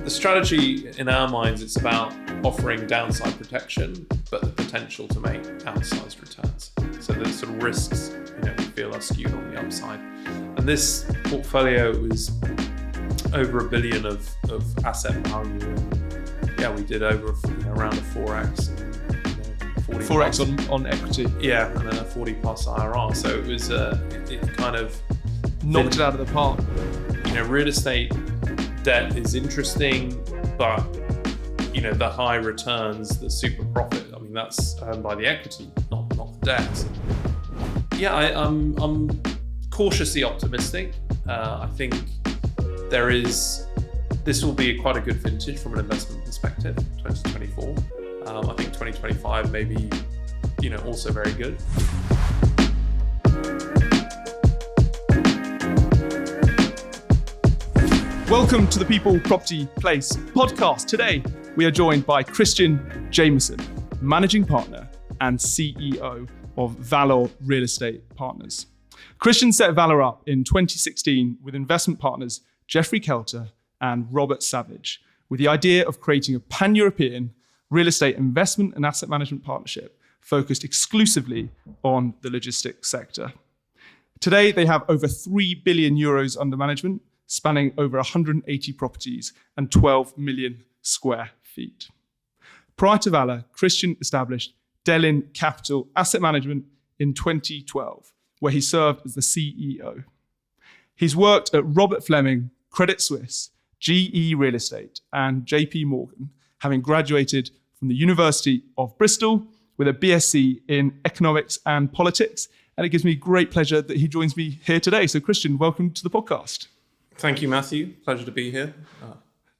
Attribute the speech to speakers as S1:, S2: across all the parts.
S1: The strategy in our minds, it's about offering downside protection, but the potential to make outsized returns. So the sort of risks, we feel are skewed on the upside. And this portfolio was over $1 billion of asset value. And we did over around a 4x.
S2: 4x on equity.
S1: Yeah, and then a 40 plus IRR. So it was, it kind of
S2: knocked it out of the park.
S1: Real estate debt is interesting, but the high returns, the super profit, that's earned by the equity, not the debt. I'm cautiously optimistic. I think this will be quite a good vintage from an investment perspective, 2024. I think 2025 may be, also very good.
S2: Welcome to the People Property Place podcast. Today, we are joined by Christian Jamison, Managing Partner and CEO of Valor Real Estate Partners. Christian set Valor up in 2016 with investment partners Jeffrey Kelter and Robert Savage, with the idea of creating a pan-European real estate investment and asset management partnership focused exclusively on the logistics sector. Today, they have over 3 billion euros under management, spanning over 180 properties and 12 million square feet. Prior to Valor, Christian established Delin Capital Asset Management in 2012, where he served as the CEO. He's worked at Robert Fleming, Credit Suisse, GE Real Estate, and JP Morgan, having graduated from the University of Bristol with a B.Sc in economics and politics. And it gives me great pleasure that he joins me here today. So Christian, welcome to the podcast.
S1: Thank you, Matthew. Pleasure to be here.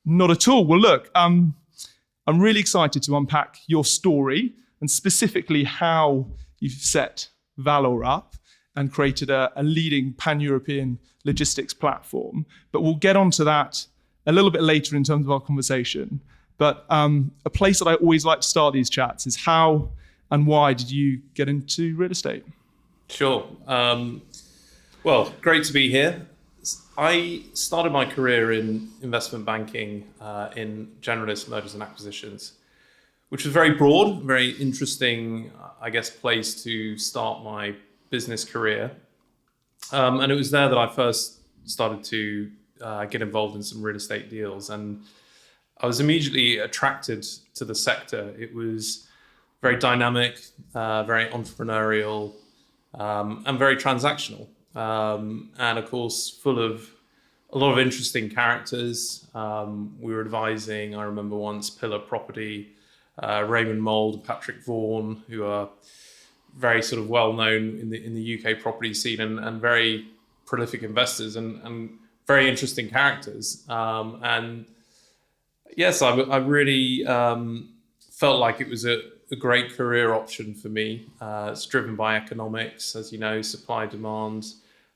S2: Not at all. Well, look, I'm really excited to unpack your story and specifically how you've set Valor up and created a leading pan-European logistics platform. But we'll get onto that a little bit later in terms of our conversation. But a place that I always like to start these chats is how and why did you get into real estate?
S1: Sure. Well, great to be here. I started my career in investment banking in generalist mergers and acquisitions, which was very broad, very interesting, place to start my business career. And it was there that I first started to get involved in some real estate deals. And I was immediately attracted to the sector. It was very dynamic, very entrepreneurial, and very transactional. And of course, full of a lot of interesting characters. We were advising, I remember once, Pillar Property, Raymond Mould, Patrick Vaughan, who are very sort of well known in the UK property scene and very prolific investors and very interesting characters. And yes, I really felt like it was a great career option for me. It's driven by economics, as you know, supply demand,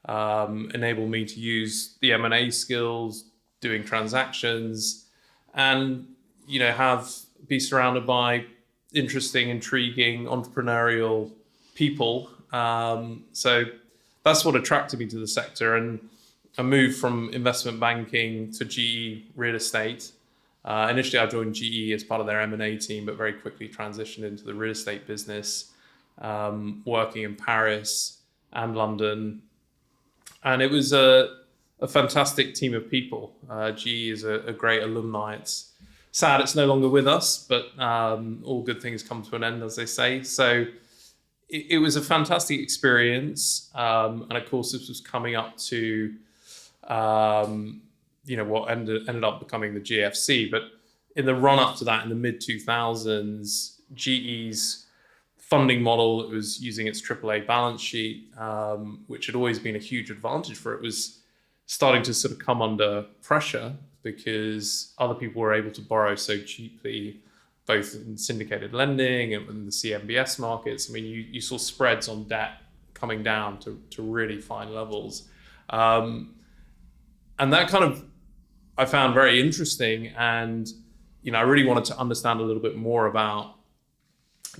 S1: enable me to use the M&A skills, doing transactions, and be surrounded by interesting, intriguing, entrepreneurial people. So that's what attracted me to the sector, and I moved from investment banking to GE Real Estate. Initially, I joined GE as part of their M&A team, but very quickly transitioned into the real estate business, working in Paris and London. And it was a fantastic team of people. GE is a great alumni. It's sad it's no longer with us, but all good things come to an end, as they say. So it was a fantastic experience. And of course, this was coming up to what ended up becoming the GFC. But in the run up to that, in the mid 2000s, GE's funding model, it was using its AAA balance sheet, which had always been a huge advantage for it, was starting to sort of come under pressure because other people were able to borrow so cheaply, both in syndicated lending and in the CMBS markets. I mean, you saw spreads on debt coming down to really fine levels. And that kind of I found very interesting. And, I really wanted to understand a little bit more about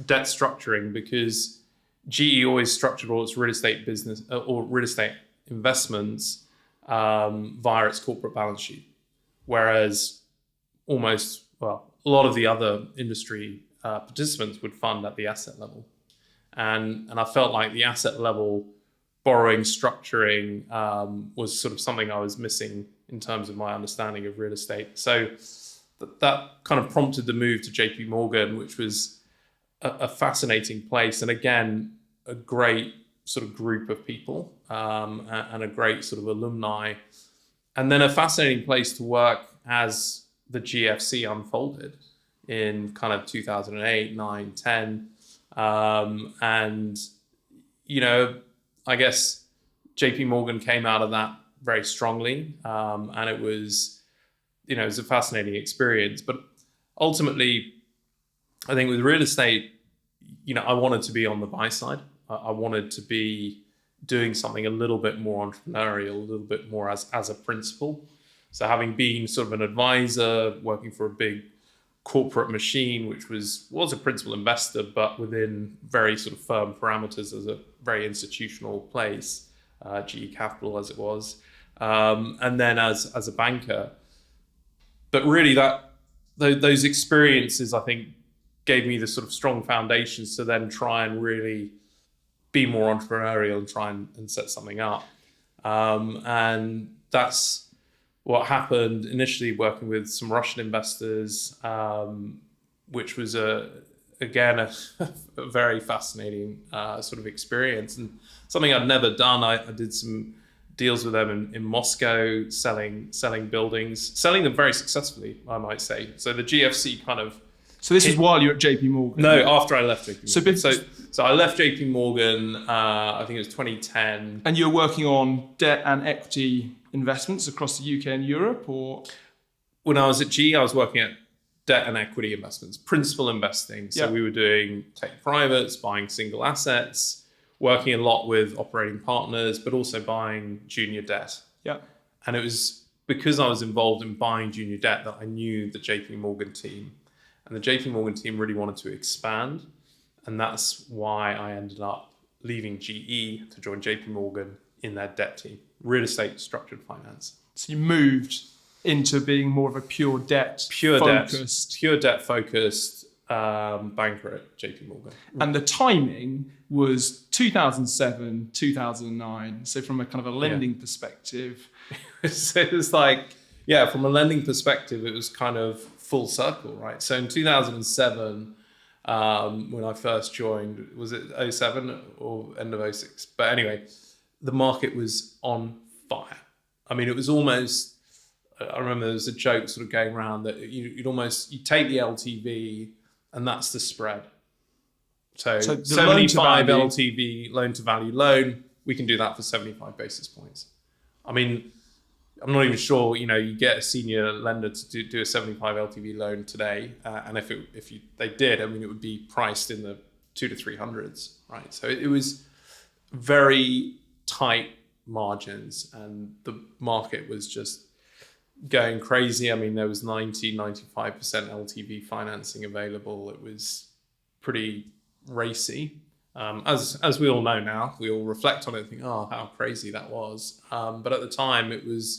S1: debt structuring, because GE always structured all its real estate business or real estate investments via its corporate balance sheet. Whereas almost, well, a lot of the other industry participants would fund at the asset level. And I felt like the asset level borrowing, structuring was sort of something I was missing in terms of my understanding of real estate. So that kind of prompted the move to JP Morgan, which was a fascinating place. And again, a great sort of group of people and a great sort of alumni. And then a fascinating place to work as the GFC unfolded in kind of 2008, 9, 10. And, you know, I guess JP Morgan came out of that very strongly. And it was, you know, it was a fascinating experience. But ultimately, I think with real estate, you know, I wanted to be on the buy side. I wanted to be doing something a little bit more entrepreneurial, a little bit more as a principal. So having been sort of an advisor, working for a big corporate machine, which was a principal investor, but within very sort of firm parameters as a very institutional place, GE Capital as it was, and then as a banker. But really those experiences, I think, gave me the sort of strong foundations to then try and really be more entrepreneurial and try and set something up. And that's what happened initially, working with some Russian investors, which was again a very fascinating sort of experience and something I'd never done. I did some deals with them in Moscow, selling buildings, selling them very successly, I might say. So the GFC kind of.
S2: So this is while you're at JP Morgan?
S1: No, after I left JP Morgan. So I left JP Morgan, I think it was 2010.
S2: And you're working on debt and equity investments across the UK and Europe, or?
S1: When I was at GE, I was working at debt and equity investments, principal investing. So we were doing take privates, buying single assets, working a lot with operating partners, but also buying junior debt.
S2: Yeah.
S1: And it was because I was involved in buying junior debt that I knew the JP Morgan team. And the JP Morgan team really wanted to expand. And that's why I ended up leaving GE to join JP Morgan in their debt team, real estate structured finance.
S2: So you moved into being more of a pure debt focused
S1: banker at JP Morgan.
S2: And the timing was 2007, 2009. So from a kind of a lending perspective.
S1: So it was like, from a lending perspective, it was kind of full circle, right? So in 2007, when I first joined, was it 07 or end of 06? But anyway, the market was on fire. I mean, it was almost, I remember there was a joke sort of going around that you take the LTV and that's the spread. So 75 LTV loan to value loan, we can do that for 75 basis points. I mean, I'm not even sure, you get a senior lender to do a 75 LTV loan today. And if they did, I mean, it would be priced in the 200 to 300s, right? So it was very tight margins and the market was just going crazy. I mean, there was 95% LTV financing available. It was pretty racy. As we all know now, we all reflect on it and think, oh, how crazy that was. But at the time, it was,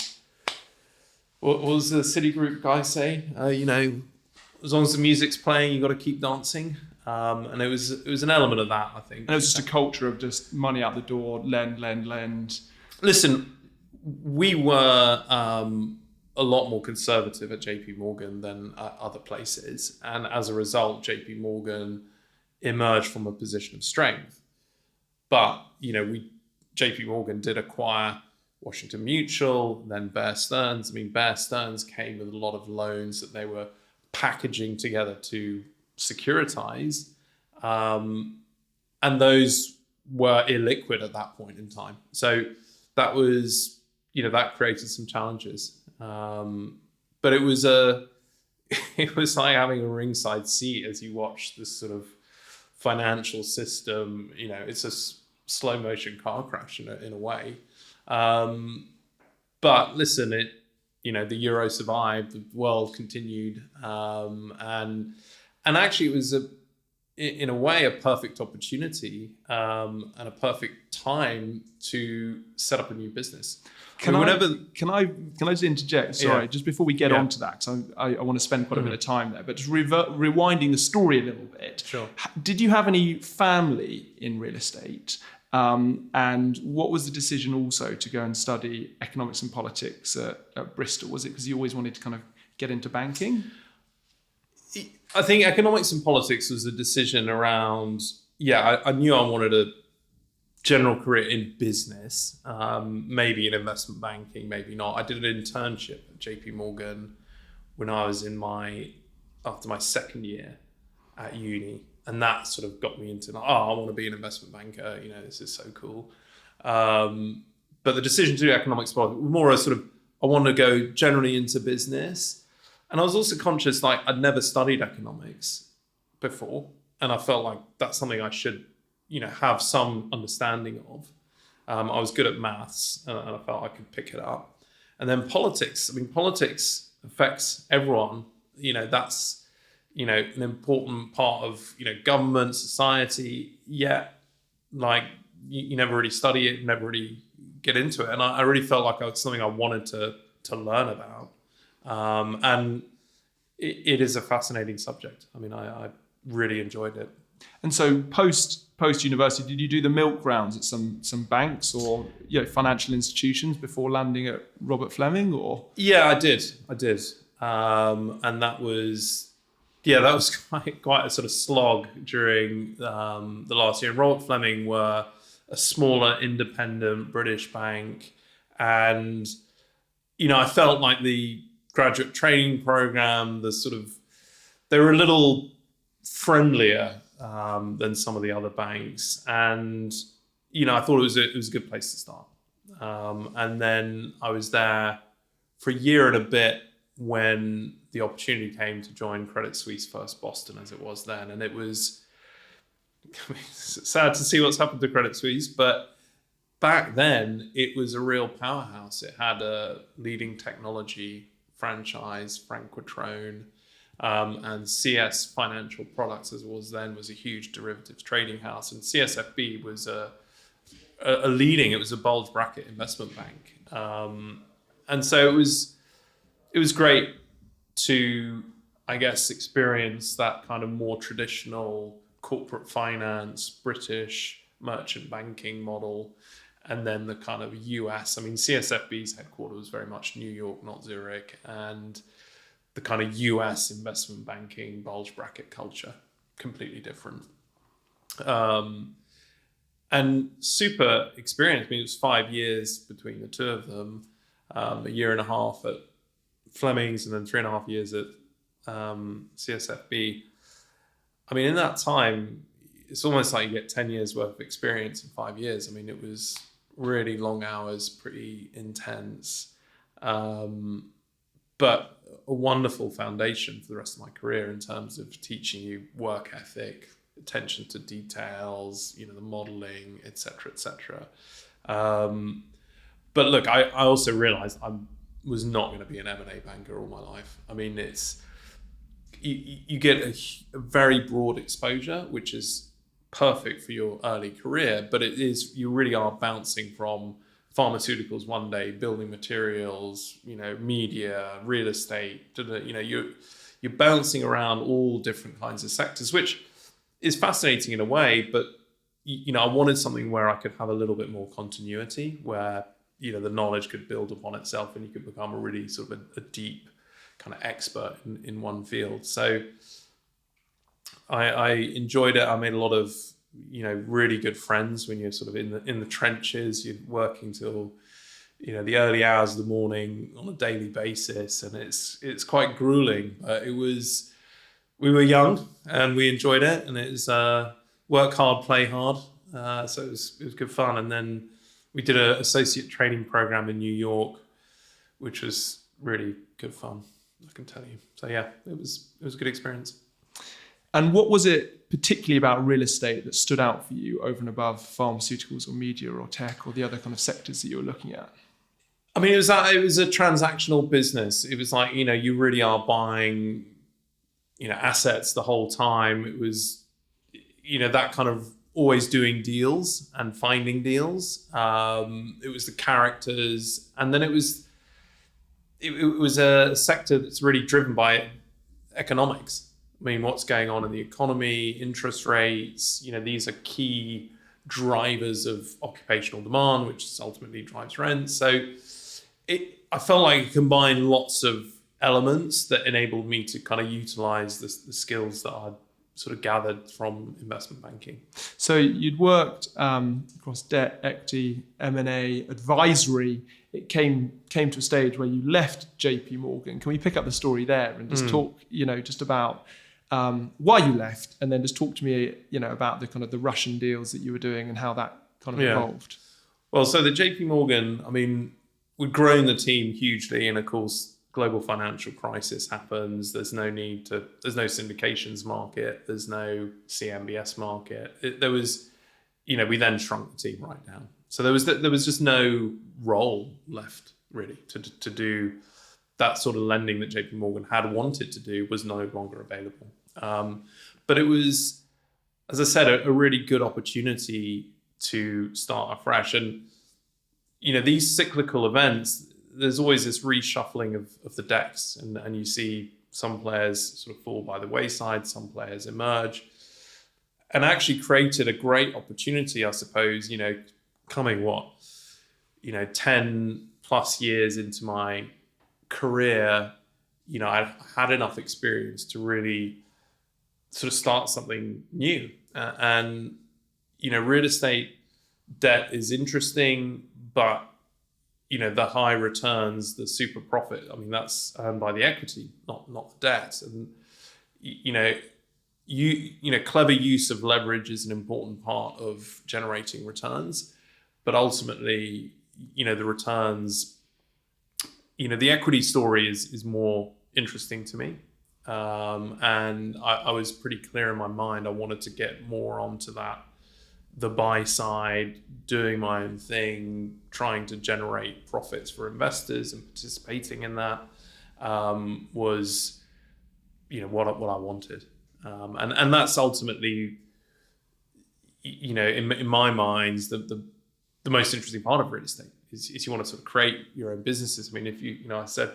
S1: what was the Citigroup guy say? As long as the music's playing, you got to keep dancing. And it was an element of that, I think.
S2: And it was just a culture of just money out the door, lend.
S1: Listen, we were a lot more conservative at JP Morgan than other places. And as a result, JP Morgan emerged from a position of strength. But, JP Morgan did acquire Washington Mutual, then Bear Stearns. I mean, Bear Stearns came with a lot of loans that they were packaging together to securitize. And those were illiquid at that point in time. So that was, that created some challenges. But it was like having a ringside seat as you watch this sort of financial system. It's a slow motion car crash in a way. But listen, the euro survived, the world continued, and actually it was in a way, a perfect opportunity and a perfect time to set up a new business.
S2: Can I just interject? Sorry, just before we get on to that, because I want to spend quite a bit of time there. But just rewinding the story a little bit.
S1: Sure.
S2: Did you have any family in real estate? And what was the decision also to go and study economics and politics at Bristol? Was it because you always wanted to kind of get into banking?
S1: I think economics and politics was a decision around, I knew I wanted a general career in business, maybe in investment banking, maybe not. I did an internship at JP Morgan when I was after my second year at uni. And that sort of got me into, I want to be an investment banker. This is so cool. But the decision to do economics and politics was more a sort of, I want to go generally into business. And I was also conscious, I'd never studied economics before. And I felt like that's something I should, have some understanding of. I was good at maths and I felt I could pick it up. And then politics affects everyone. That's, an important part of, government, society, yet, you never really study it, never really get into it. And I really felt like it was something I wanted to learn about. And it is a fascinating subject. I really enjoyed it.
S2: And so post university, did you do the milk rounds at some banks or financial institutions before landing at Robert Fleming? Or
S1: I did, and that was quite a sort of slog during the last year. Robert Fleming were a smaller independent British bank, and I felt like the graduate training program, they were a little friendlier than some of the other banks, and I thought it was a good place to start. And then I was there for a year and a bit when the opportunity came to join Credit Suisse First Boston, as it was then, and it was sad to see what's happened to Credit Suisse, but back then it was a real powerhouse. It had a leading technology franchise, Frank Quattrone, and CS Financial Products, as it was then, was a huge derivatives trading house, and CSFB was a bulge bracket investment bank, and so it was great to, I guess, experience that kind of more traditional corporate finance, British merchant banking model, and then the kind of US. CSFB's headquarters was very much New York, not Zurich, and the kind of US investment banking bulge bracket culture, completely different. And super experience. It was 5 years between the two of them, a year and a half at Fleming's and then 3.5 years at CSFB. In that time, it's almost like you get 10 years worth of experience in 5 years. It was really long hours, pretty intense, but a wonderful foundation for the rest of my career in terms of teaching you work ethic, attention to details, the modeling, etc., etc. But look, I also realized I was not going to be an M&A banker all my life. You get a very broad exposure, which is perfect for your early career, but you really are bouncing from pharmaceuticals one day, building materials, media, real estate, you're bouncing around all different kinds of sectors, which is fascinating in a way, but I wanted something where I could have a little bit more continuity, where the knowledge could build upon itself and you could become a really sort of a deep kind of expert in one field. So I enjoyed it. I made a lot of really good friends when you're sort of in the trenches. You're working till the early hours of the morning on a daily basis, and it's quite grueling. But we were young and we enjoyed it, and it was work hard, play hard. So it was good fun. And then we did an associate training program in New York, which was really good fun, I can tell you. So yeah, it was a good experience.
S2: And what was it particularly about real estate that stood out for you over and above pharmaceuticals or media or tech or the other kind of sectors that you were looking at?
S1: It was a transactional business. It was like, you really are buying, assets the whole time. It was, that kind of always doing deals and finding deals. It was the characters, and then it was a sector that's really driven by economics. I mean, what's going on in the economy, interest rates, these are key drivers of occupational demand, which ultimately drives rent. So I felt like it combined lots of elements that enabled me to kind of utilize the skills that I'd sort of gathered from investment banking.
S2: So you'd worked across debt, equity, M&A, advisory. It came to a stage where you left JP Morgan. Can we pick up the story there and just talk, just about why you left, and then just talk to me, about the kind of the Russian deals that you were doing and how that kind of evolved?
S1: Well, so the JP Morgan, I mean, we'd grown the team hugely, and of course, global financial crisis happens. There's no syndications market. There's no CMBS market. We then shrunk the team right down. So there was just no role left really to do that sort of lending that JP Morgan had wanted to do was no longer available. But it was, as I said, a really good opportunity to start afresh. And, these cyclical events, there's always this reshuffling of the decks, and you see some players sort of fall by the wayside, some players emerge, and actually created a great opportunity, I suppose, coming 10 plus years into my career, I had enough experience to really sort of start something new. And real estate debt is interesting, but the high returns, the super profit, I mean, that's earned by the equity, not the debt. And clever use of leverage is an important part of generating returns, but ultimately, the returns, the equity story is more interesting to me. And I was pretty clear in my mind, I wanted to get more onto the buy side, doing my own thing, trying to generate profits for investors and participating in that was, what I wanted. And that's ultimately, in my mind, the most interesting part of real estate is you want to sort of create your own businesses. I mean, if I said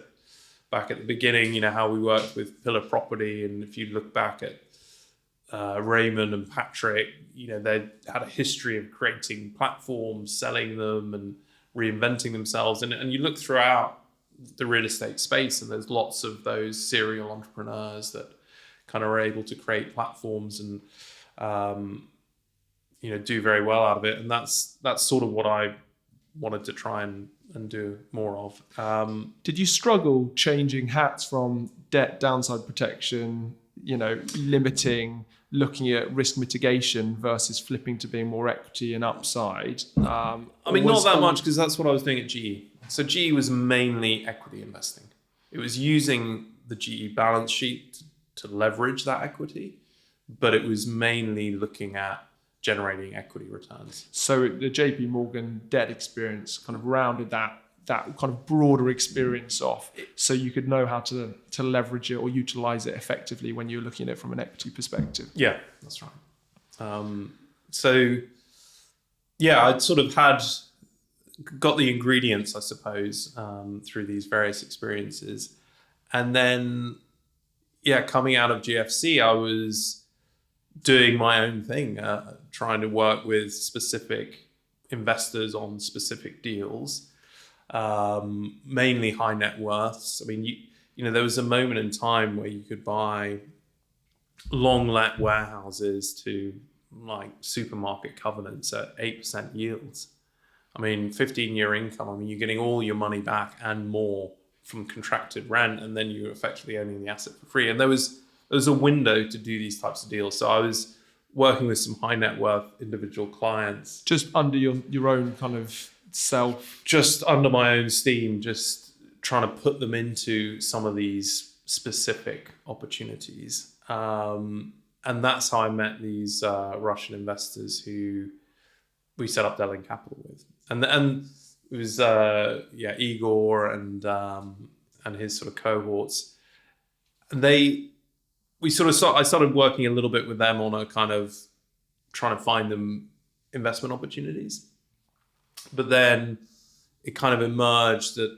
S1: back at the beginning, how we worked with Pillar Property, and if you look back at Raymond and Patrick, they had a history of creating platforms, selling them and reinventing themselves. And you look throughout the real estate space, and there's lots of those serial entrepreneurs that kind of are able to create platforms and, do very well out of it. And that's sort of what I wanted to try and do more of.
S2: Did you struggle changing hats from debt downside protection, limiting, looking at risk mitigation versus flipping to being more equity and upside?
S1: Not that much, because that's what I was doing at GE. So GE was mainly equity investing. It was using the GE balance sheet to leverage that equity, but it was mainly looking at generating equity returns.
S2: So the JP Morgan debt experience kind of rounded that kind of broader experience off, so you could know how to leverage it or utilize it effectively when you're looking at it from an equity perspective.
S1: Yeah, that's right. I'd sort of got the ingredients, I suppose, through these various experiences. And then, coming out of GFC, I was doing my own thing, trying to work with specific investors on specific deals, mainly high net worths. I mean, there was a moment in time where you could buy long let warehouses to like supermarket covenants at 8% yields. I mean, 15-year income, I mean, you're getting all your money back and more from contracted rent, and then you're effectively owning the asset for free. And there was a window to do these types of deals. So I was working with some high net worth individual clients.
S2: Just under your own kind of self?
S1: Just under my own steam, just trying to put them into some of these specific opportunities. And that's how I met these Russian investors who we set up Delin Capital with. And it was Igor and his sort of cohorts. And I started working a little bit with them on a kind of trying to find them investment opportunities. But then it kind of emerged that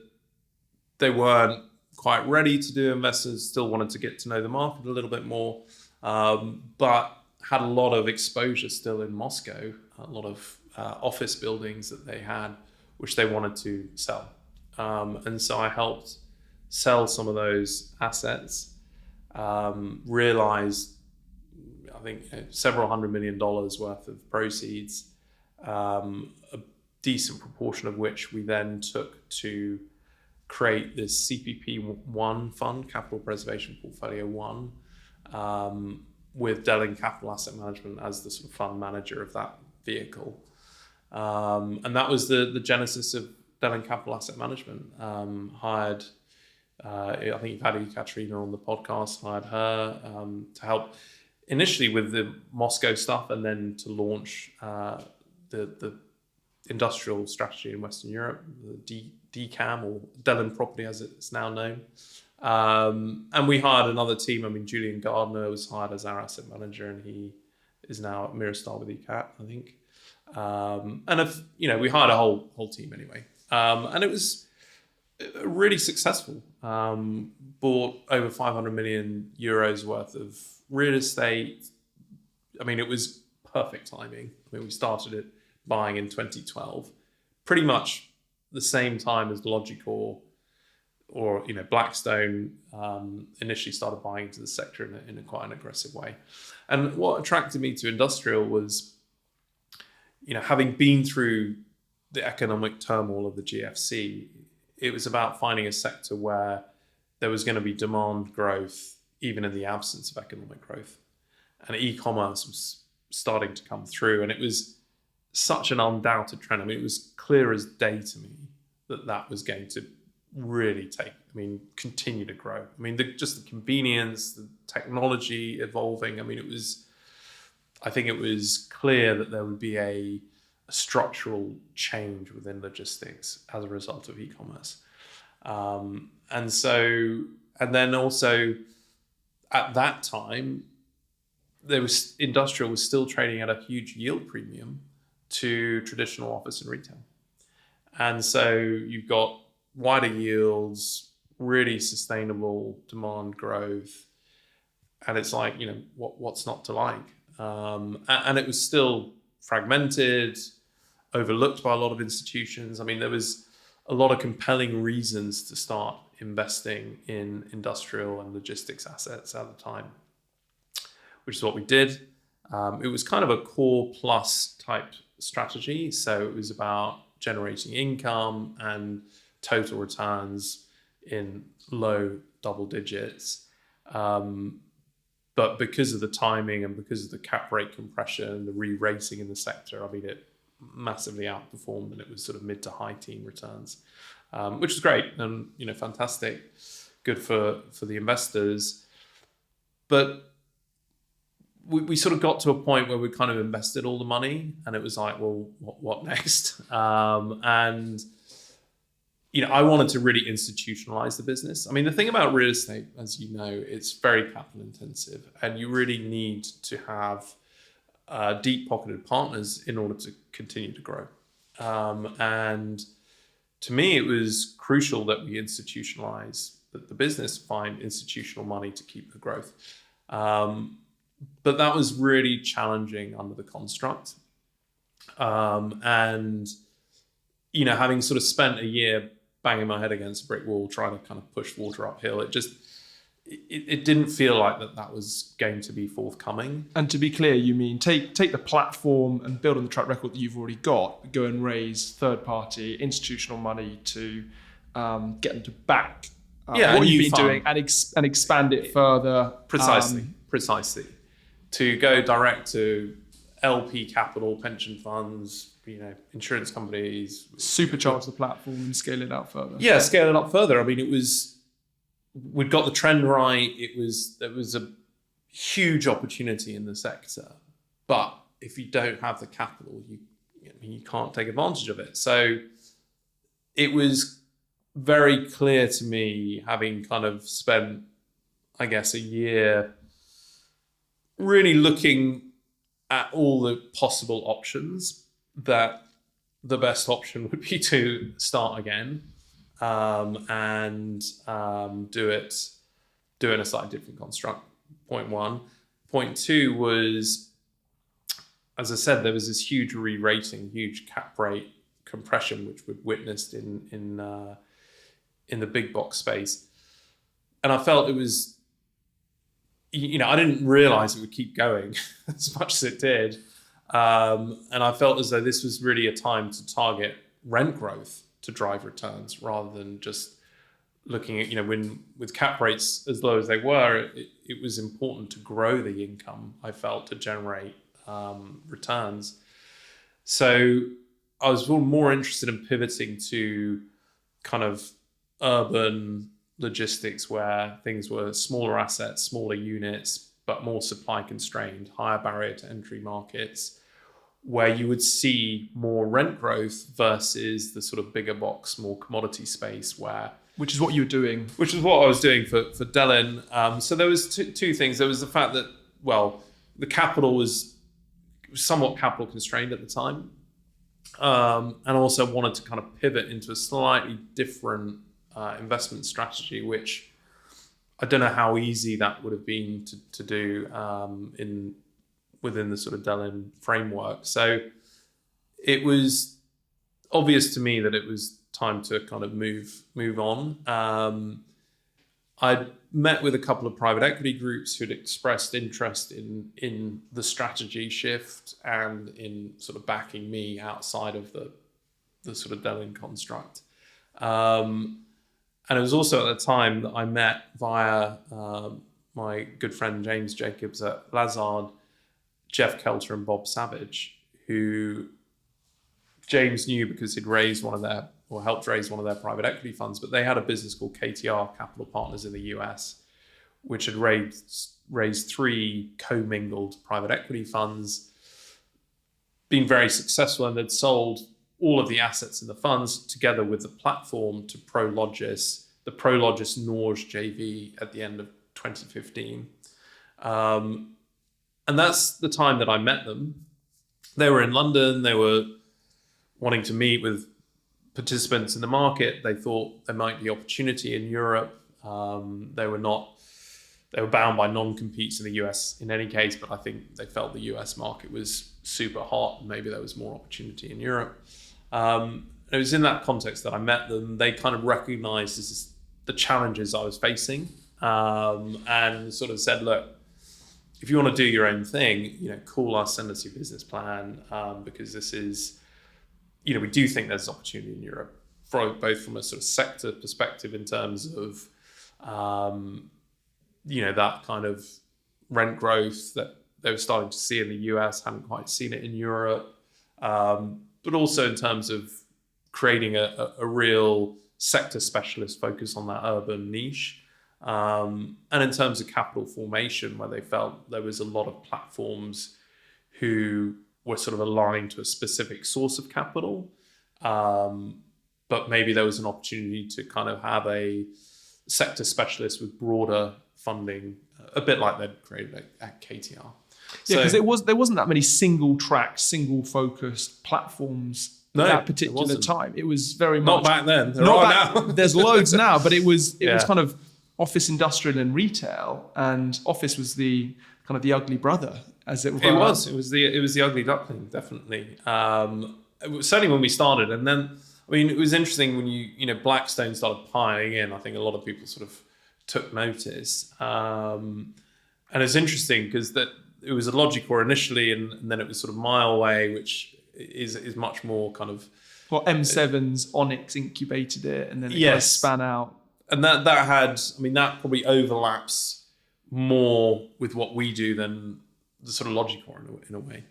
S1: they weren't quite ready to do investors, still wanted to get to know the market a little bit more, but had a lot of exposure still in Moscow, a lot of office buildings that they had, which they wanted to sell. And so I helped sell some of those assets, realized, I think, several $100 million worth of proceeds, a decent proportion of which we then took to create this CPP1 fund, Capital Preservation Portfolio 1, with Delin Capital Asset Management as the sort of fund manager of that vehicle. And that was the genesis of Delin Capital Asset Management. Hired, I think you've had Katerina on the podcast, hired her to help initially with the Moscow stuff, and then to launch the industrial strategy in Western Europe, the DCAM, or Delin Property as it's now known. And we hired another team. I mean, Julian Gardner was hired as our asset manager, and he is now at Mirastar with ECAT, I think. And we hired a whole team anyway. And it was really successul. Bought over 500 million euros worth of real estate. I mean, it was perfect timing. I mean, we started it buying in 2012, pretty much the same time as Logicor or Blackstone initially started buying into the sector in a quite an aggressive way. And what attracted me to industrial was, having been through the economic turmoil of the GFC, it was about finding a sector where there was going to be demand growth even in the absence of economic growth. And e-commerce was starting to come through, and it was such an undoubted trend. I mean, it was clear as day to me that was going to really continue to grow. I mean, just the convenience, the technology evolving. I mean, I think it was clear that there would be a structural change within logistics as a result of e-commerce. And then also at that time, industrial was still trading at a huge yield premium to traditional office and retail. And so you've got wider yields, really sustainable demand growth. And it's like, what's not to like? And it was still fragmented, overlooked by a lot of institutions. I mean, there was a lot of compelling reasons to start investing in industrial and logistics assets at the time, which is what we did. It was kind of a core plus type strategy. So it was about generating income and total returns in low double digits. But because of the timing and because of the cap rate compression and the re-rating in the sector, I mean, it massively outperformed, and it was sort of mid to high teen returns, which is great and, fantastic, good for the investors. But we sort of got to a point where we kind of invested all the money, and it was like, well, what next? And I wanted to really institutionalize the business. I mean, the thing about real estate, as you know, it's very capital intensive, and you really need to have deep pocketed partners in order to continue to grow. And to me, it was crucial that we institutionalize, that the business find institutional money to keep the growth. But that was really challenging under the construct. And, having sort of spent a year banging my head against a brick wall, trying to kind of push water uphill, it didn't feel like that was going to be forthcoming.
S2: And to be clear, you mean take the platform and build on the track record that you've already got, but go and raise third-party institutional money to get them to back what you've been doing and expand it further.
S1: Precisely. To go direct to LP capital, pension funds, insurance companies.
S2: Supercharge the platform and scale it out further.
S1: Yeah, scale it up further. I mean, we'd got the trend right. There was a huge opportunity in the sector, but if you don't have the capital, you can't take advantage of it. So it was very clear to me, having kind of spent, I guess, a year really looking at all the possible options, that the best option would be to start again and do it in a slightly different construct. Point one. Point two was, as I said, there was this huge re-rating, huge cap rate compression, which we'd witnessed in the big box space. And I felt it was, I didn't realize it would keep going as much as it did. And I felt as though this was really a time to target rent growth to drive returns rather than just looking at, when with cap rates as low as they were, it was important to grow the income, I felt, to generate returns. So I was more interested in pivoting to kind of urban logistics where things were smaller assets, smaller units, but more supply constrained, higher barrier to entry markets, where you would see more rent growth versus the sort of bigger box, more commodity space
S2: which is what you were doing.
S1: Which is what I was doing for Delin. So there was two things. There was the fact that, the capital was somewhat capital constrained at the time. And also wanted to kind of pivot into a slightly different investment strategy, which I don't know how easy that would have been to do within the sort of Delin framework. So it was obvious to me that it was time to kind of move on. I'd met with a couple of private equity groups who'd expressed interest in the strategy shift and in sort of backing me outside of the sort of Delin construct. And it was also at the time that I met via my good friend James Jacobs at Lazard, Jeff Kelter and Bob Savage, who James knew because he'd helped raise one of their private equity funds, but they had a business called KTR Capital Partners in the US, which had raised 3 commingled private equity funds, been very successful, and had sold all of the assets in the funds together with the platform to Prologis, the Prologis Norge JV at the end of 2015. And that's the time that I met them. They were in London. They were wanting to meet with participants in the market. They thought there might be opportunity in Europe. They were bound by non-competes in the US in any case, but I think they felt the US market was super hot and maybe there was more opportunity in Europe. It was in that context that I met them. They kind of recognized the challenges I was facing and sort of said, look, if you want to do your own thing, call us, send us your business plan, because this is, we do think there's opportunity in Europe, both from a sort of sector perspective in terms of, that kind of rent growth that they were starting to see in the US, hadn't quite seen it in Europe, but also in terms of creating a real sector specialist focus on that urban niche. And in terms of capital formation, where they felt there was a lot of platforms who were sort of aligned to a specific source of capital, but maybe there was an opportunity to kind of have a sector specialist with broader funding, a bit like they'd created at KTR.
S2: Yeah, because there wasn't that many single track, single focused platforms at that particular time. It was very much
S1: not back then.
S2: Now. There's loads now, but it was kind of office, industrial, and retail, and office was the kind of the ugly brother, as it were.
S1: It was the ugly duckling, definitely. Certainly when we started, and then it was interesting when Blackstone started piling in. I think a lot of people sort of took notice, and it's interesting because that it was a Logicor initially, and then it was sort of Mileway, which is much more kind of.
S2: Well, M7's Onyx incubated it, and then it kind of span out.
S1: And that had, that probably overlaps more with what we do than the sort of Logicor in a way.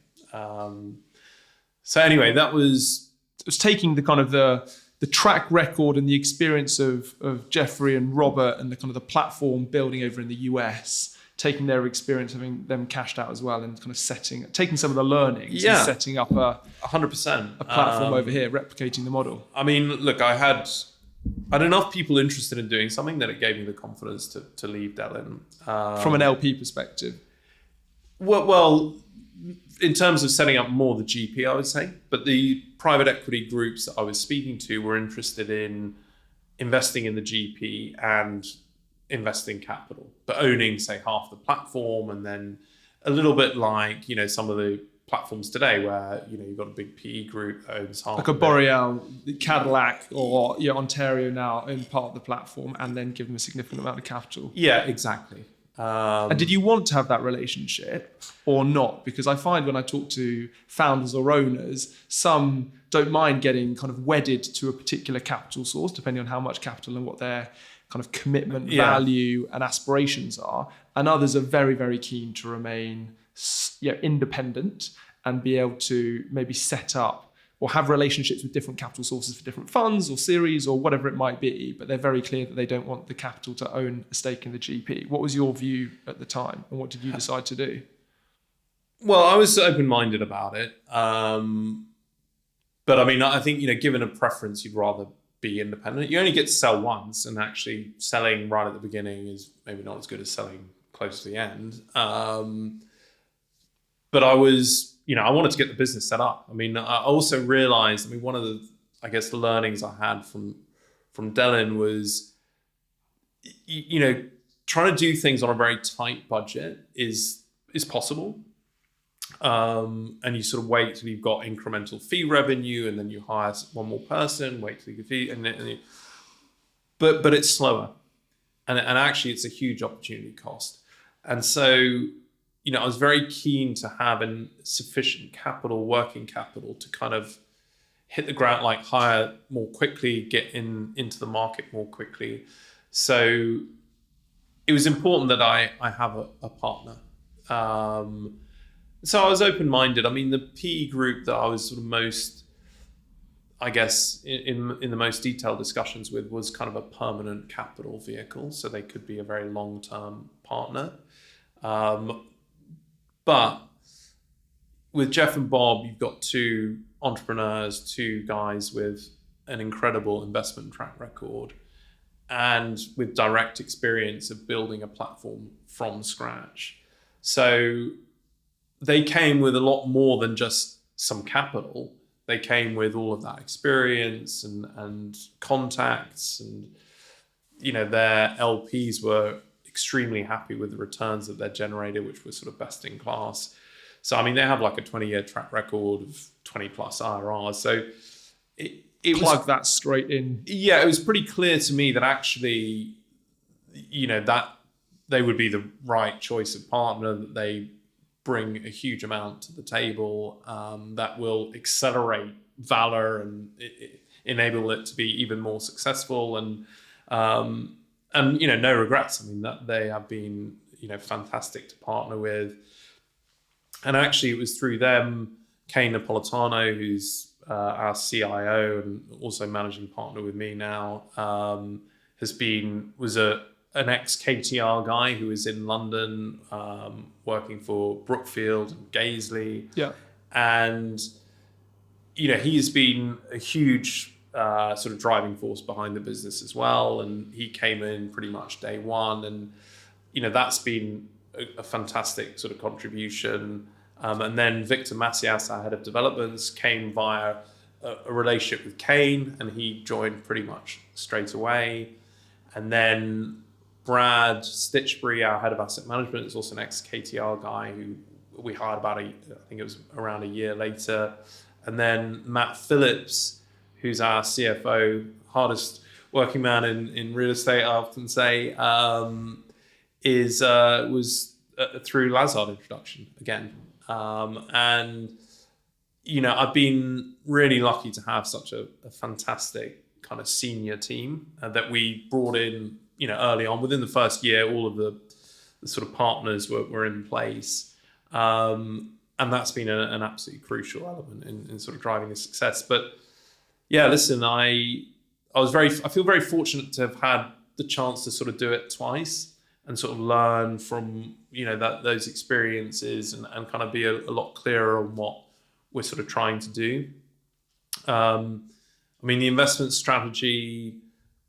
S1: So anyway, it was
S2: taking the kind of the track record and the experience of Jeffrey and Robert and the kind of the platform building over in the US, taking their experience, having them cashed out as well, and kind of taking some of the learnings and setting up
S1: 100%
S2: a platform over here, replicating the model.
S1: Look, I had enough people interested in doing something that it gave me the confidence to leave Delin.
S2: From an LP perspective.
S1: Well, in terms of setting up more the GP, I would say, but the private equity groups that I was speaking to were interested in investing in the GP and investing capital, but owning, say, half the platform, and then a little bit like, some of the platforms today where, you've got a big PE group that owns half.
S2: Like a Boreal, Cadillac, or Ontario now in part of the platform, and then give them a significant amount of capital.
S1: Yeah, exactly.
S2: And did you want to have that relationship or not? Because I find when I talk to founders or owners, some don't mind getting kind of wedded to a particular capital source, depending on how much capital and what their kind of commitment, value, and aspirations are. And others are very, very keen to remain independent and be able to maybe set up or have relationships with different capital sources for different funds or series or whatever it might be, but they're very clear that they don't want the capital to own a stake in the GP. What was your view at the time, and what did you decide to do?
S1: Well, I was open-minded about it. But I mean, I think, given a preference, you'd rather be independent. You only get to sell once, and actually selling right at the beginning is maybe not as good as selling close to the end. But I was, I wanted to get the business set up. I mean, I also realized, one of the, the learnings I had from Delin was, trying to do things on a very tight budget is possible. And you sort of wait till you've got incremental fee revenue, and then you hire one more person, wait till you get fee, but it's slower. And actually it's a huge opportunity cost. And so, I was very keen to have sufficient capital, working capital, to kind of hit the ground, like hire more quickly, get into the market more quickly. So it was important that I have a partner. So I was open-minded. The PE group that I was sort of most, in the most detailed discussions with was kind of a permanent capital vehicle. So they could be a very long-term partner. But with Jeff and Bob, you've got two entrepreneurs, two guys with an incredible investment track record and with direct experience of building a platform from scratch. So they came with a lot more than just some capital. They came with all of that experience and contacts, and their LPs were extremely happy with the returns that they generated, which were sort of best in class. So they have like a 20-year track record of 20 plus IRRs. So it
S2: plug that straight in.
S1: Yeah, it was pretty clear to me that actually, that they would be the right choice of partner, that they bring a huge amount to the table, that will accelerate Valor and enable it to be even more successful, and no regrets. That they have been fantastic to partner with. And actually, it was through them, Kane Napolitano, who's our CIO and also managing partner with me now, was an ex-KTR guy who was in London, working for Brookfield and Gaisley.
S2: Yeah.
S1: And, he's been a huge sort of driving force behind the business as well. And he came in pretty much day one. And, that's been a fantastic sort of contribution. And then Victor Macias, our head of developments, came via a relationship with Kane, and he joined pretty much straight away. And then Brad Stitchbury, our head of asset management, is also an ex-KTR guy who we hired about I think it was around a year later. And then Matt Phillips, who's our CFO, hardest working man in real estate, I often say, was through Lazard introduction again. And, I've been really lucky to have such a fantastic kind of senior team that we brought in, early on. Within the first year, all of the sort of partners were in place. And that's been an absolutely crucial element in sort of driving the success. But yeah, listen, I feel very fortunate to have had the chance to sort of do it twice and sort of learn from, those experiences and kind of be a lot clearer on what we're sort of trying to do. The investment strategy,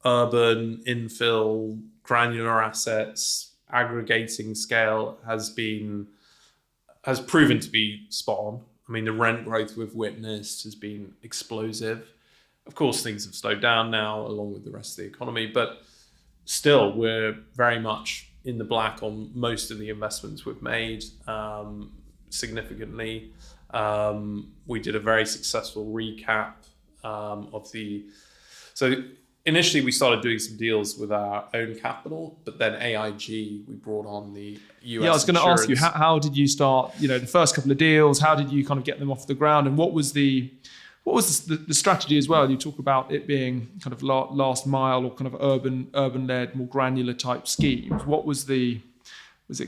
S1: urban, infill, granular assets, aggregating scale has been has proven to be spot on. I mean, the rent growth we've witnessed has been explosive. Of course, things have slowed down now along with the rest of the economy, but still, we're very much in the black on most of the investments we've made, significantly. We did a very successful recap so initially we started doing some deals with our own capital, but then AIG, we brought on the US.
S2: Yeah, I was going to ask you, how did you start, the first couple of deals? How did you kind of get them off the ground? And what was the strategy as well? You talk about it being kind of last mile or kind of urban-led, more granular type schemes. What was it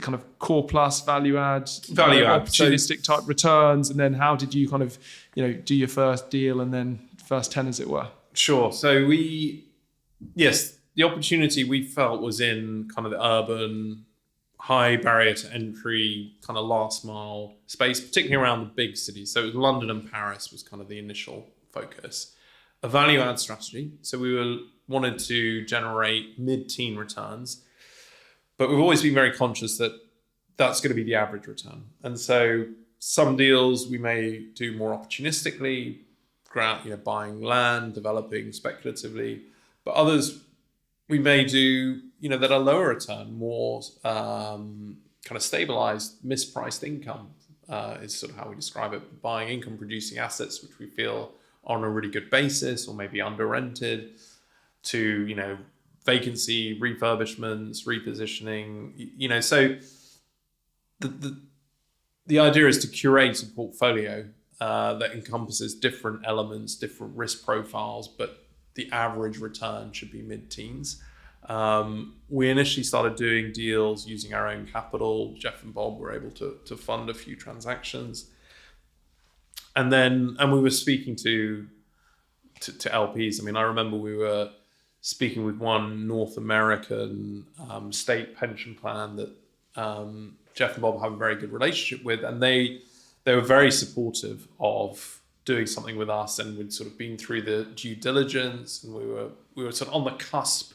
S2: kind of core plus, value add, opportunistic type returns? And then how did you kind of, do your first deal and then first 10, as it were?
S1: Sure. So the opportunity we felt was in kind of the urban, high barrier to entry, kind of last mile space, particularly around the big cities. So it was London and Paris was kind of the initial focus. A value add strategy. So we wanted to generate mid-teen returns, but we've always been very conscious that that's going to be the average return. And so some deals we may do more opportunistically, buying land, developing speculatively, but others we may do, that are lower return, more kind of stabilized, mispriced income is sort of how we describe it. Buying income producing assets, which we feel are on a really good basis or maybe under rented, to, vacancy, refurbishments, repositioning, so the idea is to curate a portfolio that encompasses different elements, different risk profiles, but the average return should be mid-teens. We initially started doing deals using our own capital. Jeff and Bob were able to fund a few transactions. And we were speaking to LPs. I mean, I remember we were speaking with one North American state pension plan that Jeff and Bob have a very good relationship with, and they were very supportive of doing something with us, and we'd sort of been through the due diligence, and we were sort of on the cusp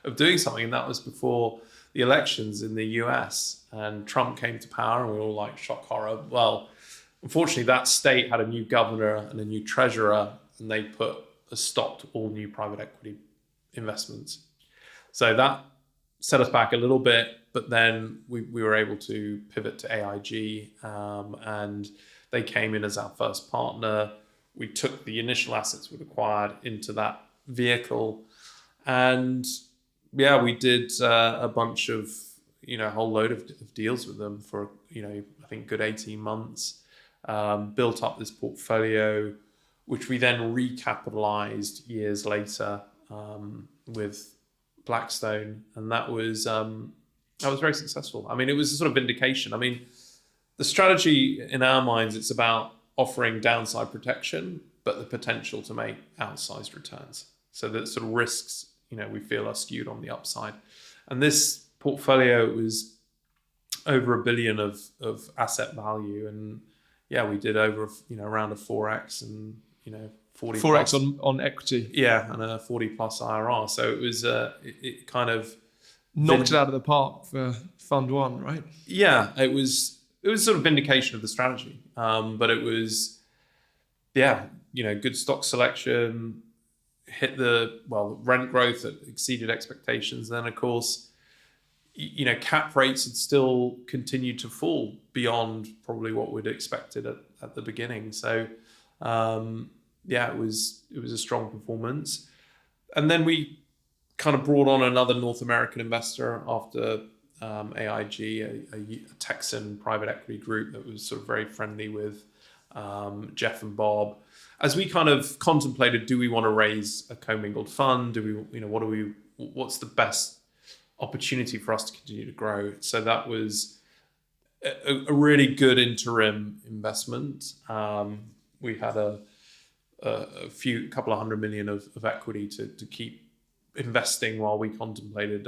S1: of doing something, and that was before the elections in the US, and Trump came to power, and we were all like, shock horror. Well, unfortunately, that state had a new governor and a new treasurer, and they put a stop to all new private equity investments. So that set us back a little bit, but then we were able to pivot to AIG, and they came in as our first partner. We took the initial assets we'd acquired into that vehicle, and we did a bunch of, a whole load of deals with them for, I think good 18 months, built up this portfolio, which we then recapitalized years later with Blackstone, and that was very successful. I mean, it was a sort of vindication. I mean, the strategy in our minds, it's about offering downside protection, but the potential to make outsized returns. So that sort of risks, we feel are skewed on the upside. And this portfolio was over $1 billion of asset value, and we did over around a 4x and 40
S2: 4x
S1: plus,
S2: on equity.
S1: and a 40 plus IRR. So it was it kind of
S2: knocked it out of the park for Fund 1, right?
S1: Yeah, it was sort of vindication of the strategy, but it was good stock selection, hit the rent growth that exceeded expectations. Then of course, cap rates had still continued to fall beyond probably what we'd expected at the beginning. So it was a strong performance. And then we kind of brought on another North American investor after AIG, a Texan private equity group that was sort of very friendly with Jeff and Bob. As we kind of contemplated, do we want to raise a commingled fund? Do we, what's the best opportunity for us to continue to grow? So that was a really good interim investment. We had a couple of $100 million of equity to keep investing while we contemplated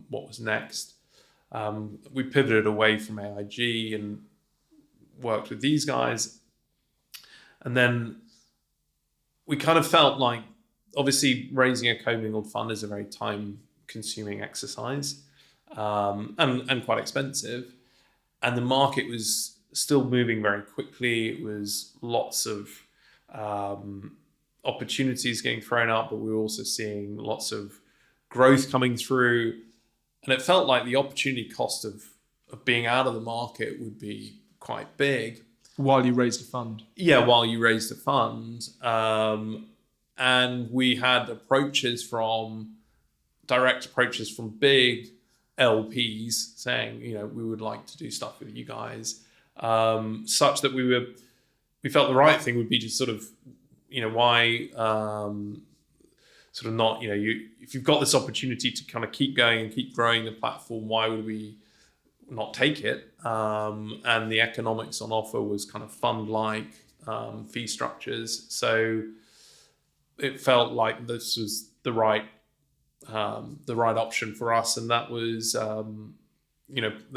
S1: what was next. We pivoted away from AIG and worked with these guys. And then we kind of felt like, obviously, raising a commingled fund is a very time-consuming exercise and quite expensive. And the market was still moving very quickly. It was lots of opportunities getting thrown up, but we were also seeing lots of growth coming through. And it felt like the opportunity cost of being out of the market would be quite big.
S2: While you raised a fund.
S1: Yeah, while you raised a fund. And we had direct approaches from big LPs saying, we would like to do stuff with you guys, such that we felt the right thing would be to sort of, why sort of not, if you've got this opportunity to kind of keep going and keep growing the platform, why would we not take it? And the economics on offer was kind of fund-like fee structures. So it felt like this was the right option for us. And that was, then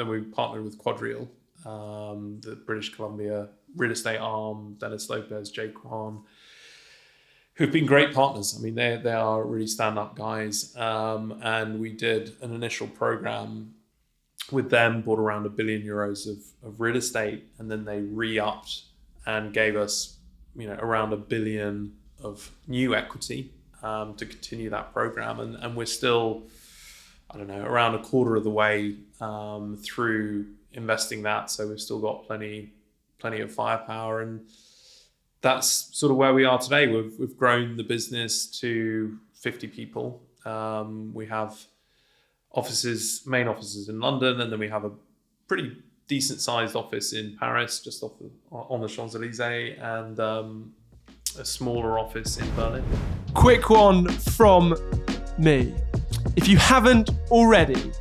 S1: we partnered with Quadrille, the British Columbia real estate arm, Dennis Lopez, Jay Kwan, who've been great partners. I mean, they are really stand-up guys. And we did an initial program with them, bought around €1 billion of real estate, and then they re-upped and gave us, around $1 billion of new equity to continue that program. And we're still, around a quarter of the way through investing that. So we've still got plenty of firepower, and that's sort of where we are today. We've grown the business to 50 people. We have main offices in London, and then we have a pretty decent sized office in Paris, just on the Champs-Elysees, and a smaller office in Berlin.
S2: Quick one from me. If you haven't already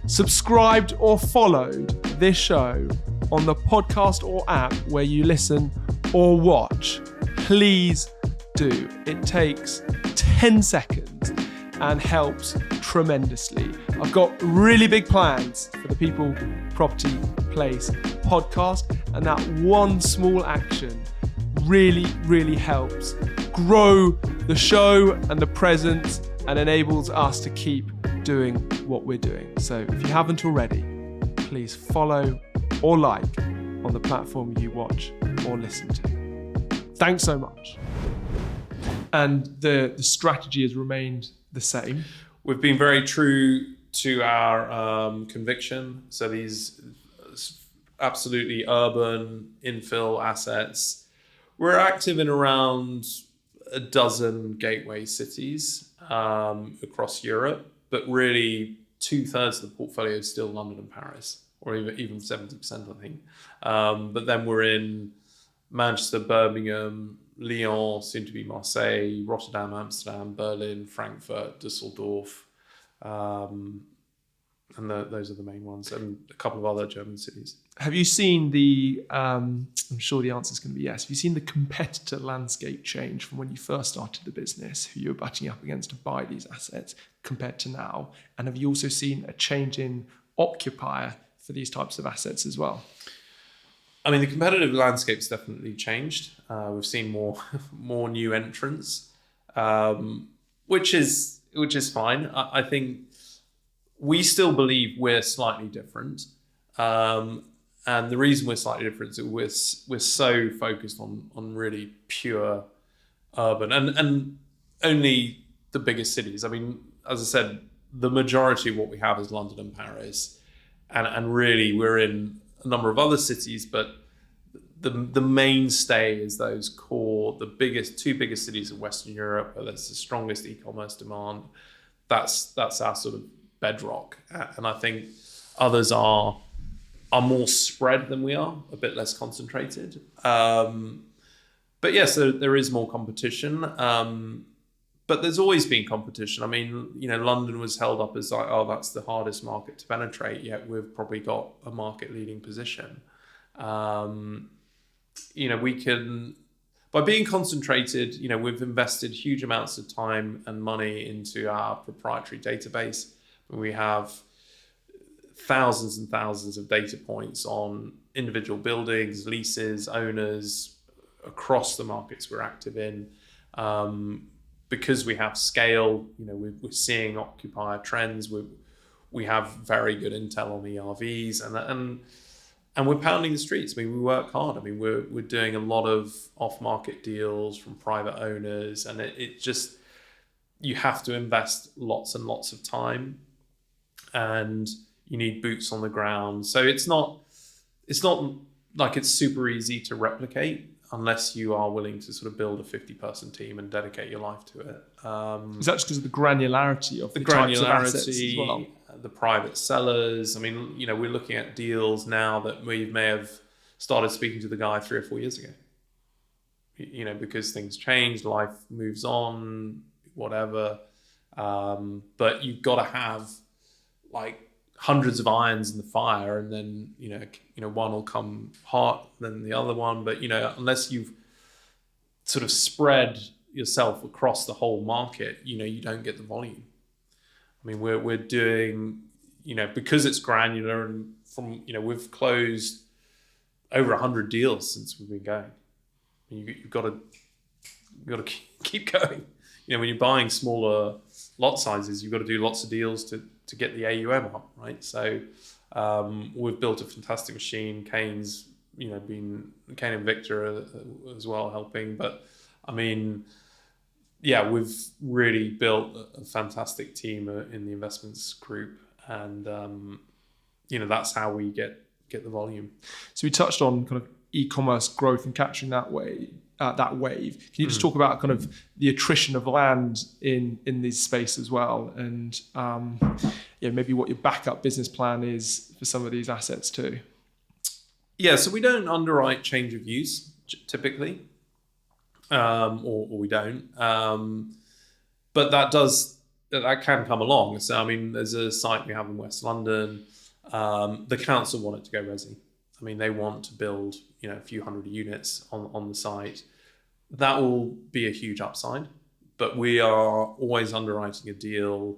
S2: subscribed or followed this show on the podcast or app where you listen or watch, please do. It takes 10 seconds and helps tremendously. I've got really big plans for the People, Property, Place podcast, and that one small action really, really helps grow the show and the presence and enables us to keep doing what we're doing. So if you haven't already, please follow or like on the platform you watch or listen to. Thanks so much. And the strategy has remained the same.
S1: We've been very true to our conviction. So these absolutely urban infill assets. We're active in around a dozen gateway cities across Europe, but really 2/3 of the portfolio is still London and Paris, or even 70%, I think. But then we're in Manchester, Birmingham, Lyon, soon to be Marseille, Rotterdam, Amsterdam, Berlin, Frankfurt, Düsseldorf. And those are the main ones, and a couple of other German cities.
S2: Have you seen I'm sure the answer is going to be yes. Have you seen the competitor landscape change from when you first started the business, who you were butting up against to buy these assets, compared to now? And have you also seen a change in occupier for these types of assets as well?
S1: I mean, the competitive landscape's definitely changed. We've seen more new entrants, which is fine. I think we still believe we're slightly different. And the reason we're slightly different is we're so focused on really pure urban and only the biggest cities. I mean, as I said, the majority of what we have is London and Paris. And really we're in a number of other cities, but the mainstay is those core, the two biggest cities in Western Europe, where there's the strongest e-commerce demand. That's our sort of bedrock. And I think others are more spread than we are, a bit less concentrated. But yes, there is more competition. But there's always been competition. I mean, London was held up as like, oh, that's the hardest market to penetrate, yet we've probably got a market leading position. We can, by being concentrated, we've invested huge amounts of time and money into our proprietary database. We have thousands and thousands of data points on individual buildings, leases, owners across the markets we're active in. Because we have scale, we're seeing occupier trends. We have very good intel on ERVs, we're pounding the streets. I mean, we work hard. I mean, we're doing a lot of off-market deals from private owners, and it just, you have to invest lots and lots of time, and you need boots on the ground. So it's not like it's super easy to replicate unless you are willing to sort of build a 50-person team and dedicate your life to it.
S2: Is that just because of the granularity of the types of assets as well?
S1: The private sellers. I mean, we're looking at deals now that we may have started speaking to the guy 3 or 4 years ago. Because things change, life moves on, whatever. But you've got to have like hundreds of irons in the fire, and then one will come hot, then the other one. But unless you've sort of spread yourself across the whole market, you don't get the volume. I mean, we're doing, because it's granular, and from we've closed over 100 deals since we've been going. You've got to keep going. When you're buying smaller lot sizes, you've got to do lots of deals to get the AUM up, right? So we've built a fantastic machine. Kane's, been Kane and Victor as well helping. But I mean, yeah, we've really built a fantastic team in the investments group, and that's how we get the volume.
S2: So we touched on kind of e-commerce growth and capturing that wave. Can you just talk about kind of the attrition of land in this space as well, and maybe what your backup business plan is for some of these assets too?
S1: Yeah, so we don't underwrite change of use typically, or we don't. But that can come along. So I mean, there's a site we have in West London. The council want it to go resi. I mean, they want to build, a few hundred units on the site. That will be a huge upside, but we are always underwriting a deal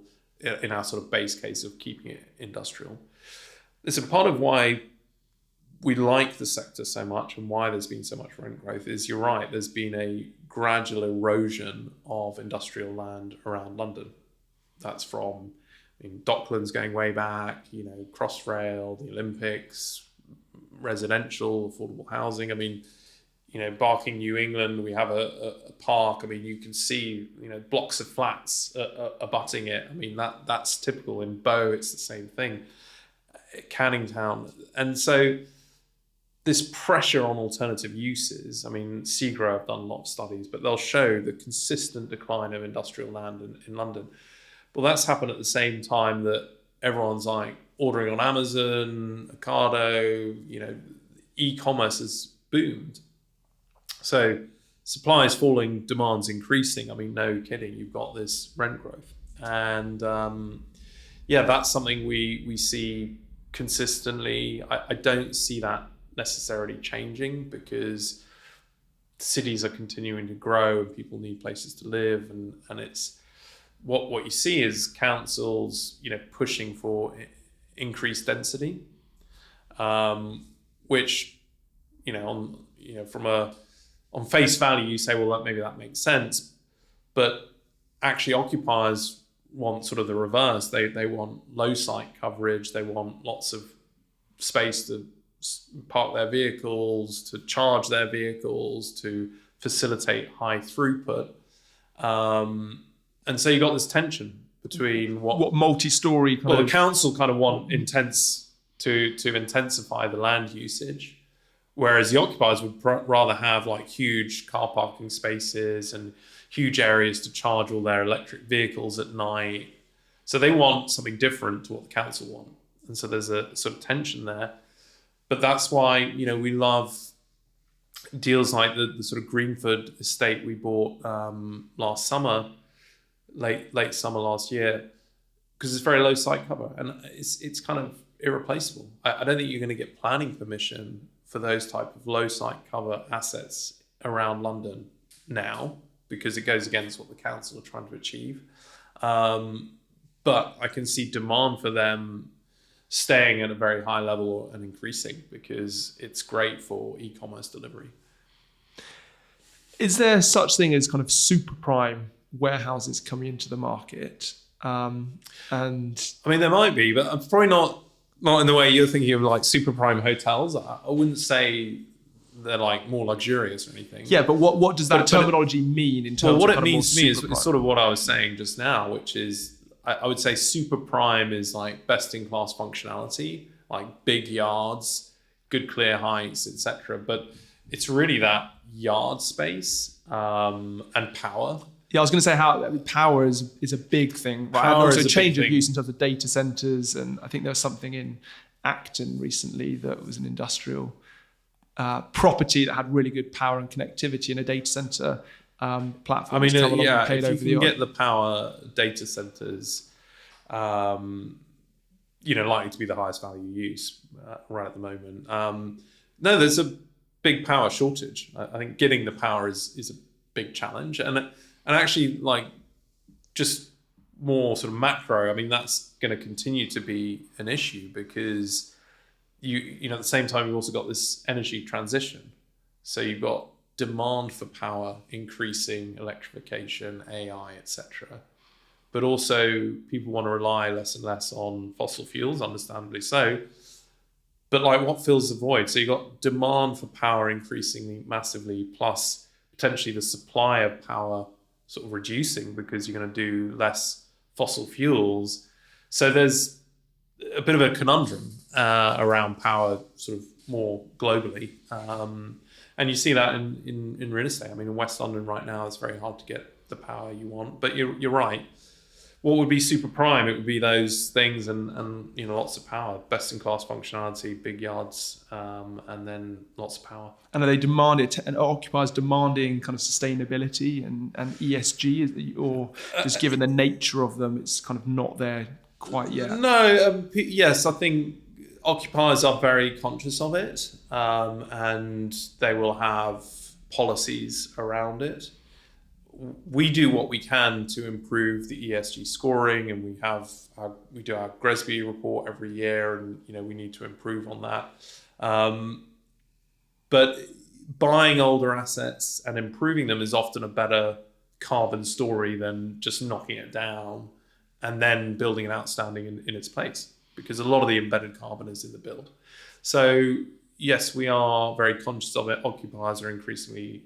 S1: in our sort of base case of keeping it industrial. Listen, part of why we like the sector so much and why there's been so much rent growth is, you're right, there's been a gradual erosion of industrial land around London. That's from, Docklands going way back, Crossrail, the Olympics, residential, affordable housing. I mean, Barking, New England, we have a park. I mean, you can see, blocks of flats abutting it. I mean, that's typical. In Bow, it's the same thing. Canning Town. And so this pressure on alternative uses, I mean, Segro have done a lot of studies, but they'll show the consistent decline of industrial land in London. Well, that's happened at the same time that everyone's like ordering on Amazon, Ocado, e-commerce has boomed. So supply is falling, demand's increasing. I mean, no kidding, you've got this rent growth. And that's something we see consistently. I don't see that necessarily changing, because cities are continuing to grow and people need places to live, and it's what you see is councils pushing for increased density, which on face value you say, well, maybe that makes sense, but actually occupiers want sort of the reverse. They want low site coverage. They want lots of space to park their vehicles, to charge their vehicles, to facilitate high throughput. And so you got this tension between what multi-story the council kind of want to intensify the land usage, whereas the occupiers would rather have like huge car parking spaces and huge areas to charge all their electric vehicles at night. So they want something different to what the council want. And so there's a sort of tension there. But that's why, we love deals like the sort of Greenford estate we bought last summer, late summer last year, because it's very low site cover and it's kind of irreplaceable. I don't think you're going to get planning permission for those type of low site cover assets around London now, because it goes against what the council are trying to achieve. But I can see demand for them staying at a very high level and increasing, because it's great for e-commerce delivery.
S2: Is there such thing as kind of super prime warehouses coming into the market? And
S1: I mean, there might be, but I'm probably not not in the way you're thinking of like super prime hotels. I wouldn't say they're like more luxurious or anything.
S2: Yeah, but what does that terminology mean in terms of
S1: what
S2: kind
S1: it
S2: of
S1: means
S2: more
S1: to me is
S2: super prime?
S1: sort of what I was saying just now, which is I would say super prime is like best in class functionality, like big yards, good clear heights, etc. But it's really that yard space and power.
S2: Yeah, I was going to say how power is a big thing, right? And
S1: Power
S2: also
S1: is a
S2: change
S1: big
S2: of
S1: thing.
S2: use in terms of data centers, and I think there was something in Acton recently that was an industrial property that had really good power and connectivity in a data center platform.
S1: I mean,
S2: yeah,
S1: if you can get the power data centers, likely to be the highest value use right at the moment. No, there's a big power shortage. I think getting the power is a big challenge, and actually, like, just more sort of macro. I mean, that's going to continue to be an issue because you at the same time you've also got this energy transition. So you've got demand for power increasing, electrification, AI, etc. But also people want to rely less and less on fossil fuels, understandably so. But like, what fills the void? So you've got demand for power increasing massively, plus potentially the supply of power sort of reducing because you're going to do less fossil fuels. So there's a bit of a conundrum around power sort of more globally. And you see that in real estate. I mean, in West London right now, it's very hard to get the power you want. But you're right. What would be super prime? It would be those things and lots of power, best in class functionality, big yards, and then lots of power.
S2: And are they demanded, and occupiers demanding kind of sustainability and ESG, or just given the nature of them, it's kind of not there quite yet?
S1: No, yes, I think occupiers are very conscious of it, and they will have policies around it. We do what we can to improve the ESG scoring, and we do our GRESB report every year, and we need to improve on that. But buying older assets and improving them is often a better carbon story than just knocking it down and then building an outstanding in its place, because a lot of the embedded carbon is in the build. So yes, we are very conscious of it. Occupiers are increasingly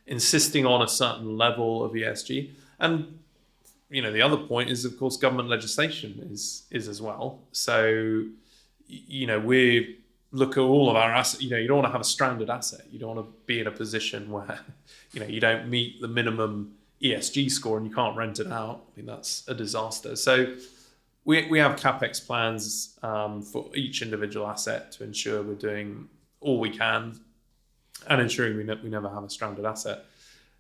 S1: insisting on a certain level of ESG. And the other point is, of course, government legislation is as well. So we look at all of our assets. You don't want to have a stranded asset. You don't want to be in a position where you don't meet the minimum ESG score and you can't rent it out. I mean, that's a disaster. So we have CapEx plans for each individual asset to ensure we're doing all we can and ensuring we never have a stranded asset.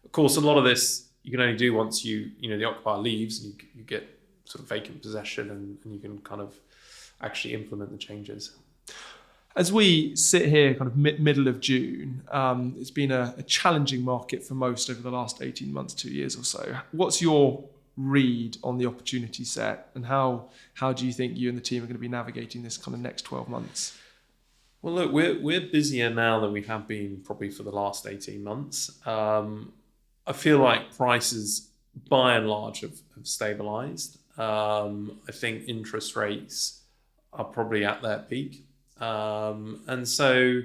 S1: Of course, a lot of this you can only do once the occupier leaves and you get sort of vacant possession and you can kind of actually implement the changes.
S2: As we sit here kind of middle of June, it's been a challenging market for most over the last 18 months, 2 years or so. What's your read on the opportunity set, and how do you think you and the team are going to be navigating this kind of next 12 months?
S1: Well, look, we're busier now than we have been probably for the last 18 months. I feel like prices, by and large, have stabilised. I think interest rates are probably at their peak. And so,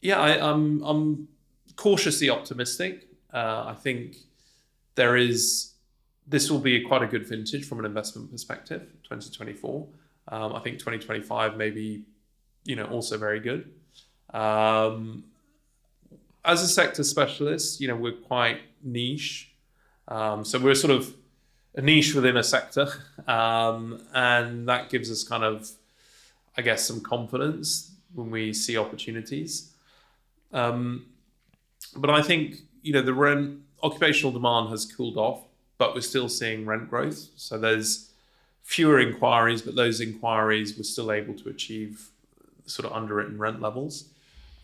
S1: yeah, I'm cautiously optimistic. I think this will be quite a good vintage from an investment perspective, 2024. I think 2025 maybe, also very good. As a sector specialist, we're quite niche. So we're sort of a niche within a sector. And that gives us kind of, I guess, some confidence when we see opportunities. But I think, the occupational demand has cooled off, but we're still seeing rent growth. So there's fewer inquiries, but those inquiries we're still able to achieve sort of underwritten rent levels.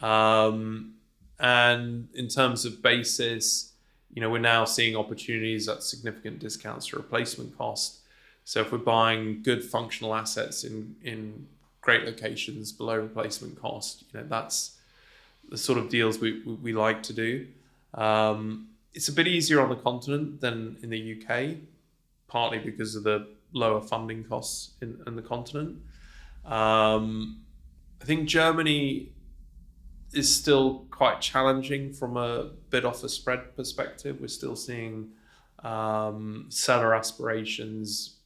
S1: And in terms of basis, we're now seeing opportunities at significant discounts to replacement cost. So if we're buying good functional assets in great locations below replacement cost, that's the sort of deals we like to do. It's a bit easier on the continent than in the UK, partly because of the lower funding costs in the continent. I think Germany is still quite challenging from a bid offer spread perspective. We're still seeing seller aspirations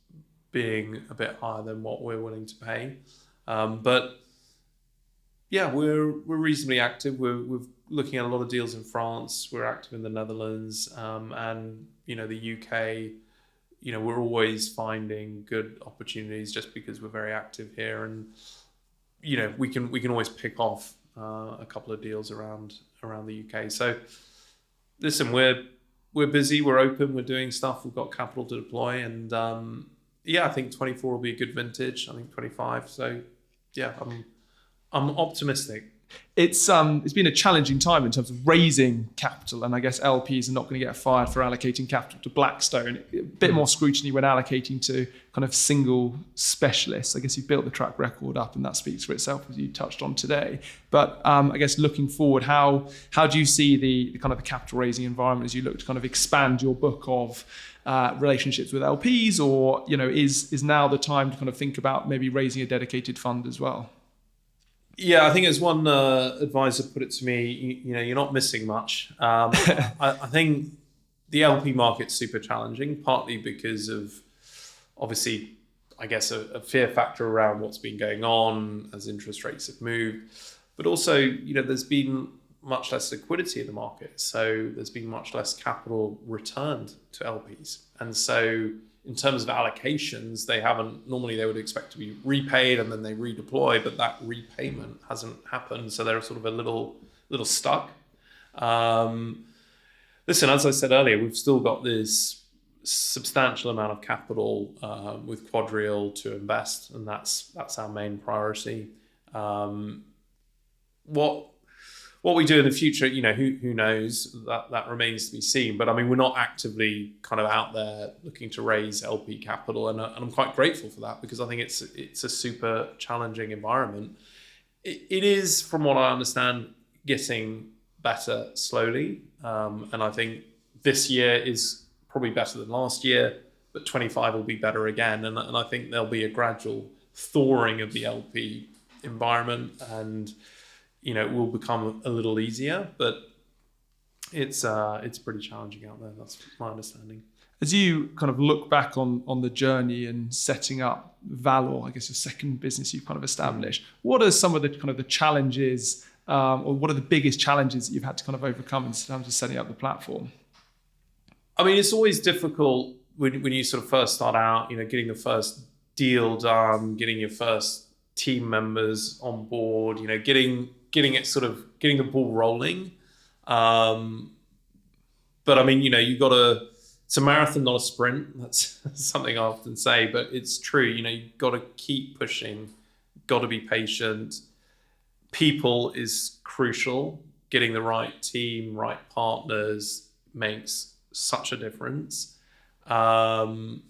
S1: being a bit higher than what we're willing to pay. But yeah, we're reasonably active. We're looking at a lot of deals in France. We're active in the Netherlands, and the UK. We're always finding good opportunities just because we're very active here, and we can always pick off a couple of deals around the UK. So listen, we're busy, we're open, we're doing stuff. We've got capital to deploy, and I think 24 will be a good vintage. I think 25. So yeah, I'm optimistic.
S2: It's been a challenging time in terms of raising capital, and I guess LPs are not going to get fired for allocating capital to Blackstone. A bit more scrutiny when allocating to kind of single specialists. I guess you've built the track record up, and that speaks for itself, as you touched on today. But I guess looking forward, how do you see the kind of the capital raising environment as you look to kind of expand your book of relationships with LPs, or is now the time to kind of think about maybe raising a dedicated fund as well?
S1: Yeah, I think as one advisor put it to me, you're not missing much. I think the LP market's super challenging, partly because of, obviously, I guess, a fear factor around what's been going on as interest rates have moved. But also, there's been much less liquidity in the market. So there's been much less capital returned to LPs. And so in terms of allocations, normally they would expect to be repaid and then they redeploy, but that repayment hasn't happened. So they're sort of a little stuck. Listen, as I said earlier, we've still got this substantial amount of capital with Quadrille to invest, and that's our main priority. What we do in the future, who knows? That remains to be seen. But I mean, we're not actively kind of out there looking to raise LP capital, and I'm quite grateful for that, because I think it's a super challenging environment. It is, from what I understand, getting better slowly, and I think this year is probably better than last year, but 25 will be better again, and I think there'll be a gradual thawing of the LP environment, and it will become a little easier, but it's pretty challenging out there. That's my understanding.
S2: As you kind of look back on the journey and setting up Valor, I guess the second business you've kind of established, what are some of the kind of the challenges, or what are the biggest challenges that you've had to kind of overcome in terms of setting up the platform?
S1: I mean, it's always difficult when you sort of first start out, getting the first deal done, getting your first team members on board, getting the ball rolling. But I mean, it's a marathon, not a sprint. That's something I often say, but it's true. You've got to keep pushing, got to be patient. People is crucial. Getting the right team, right partners makes such a difference. Having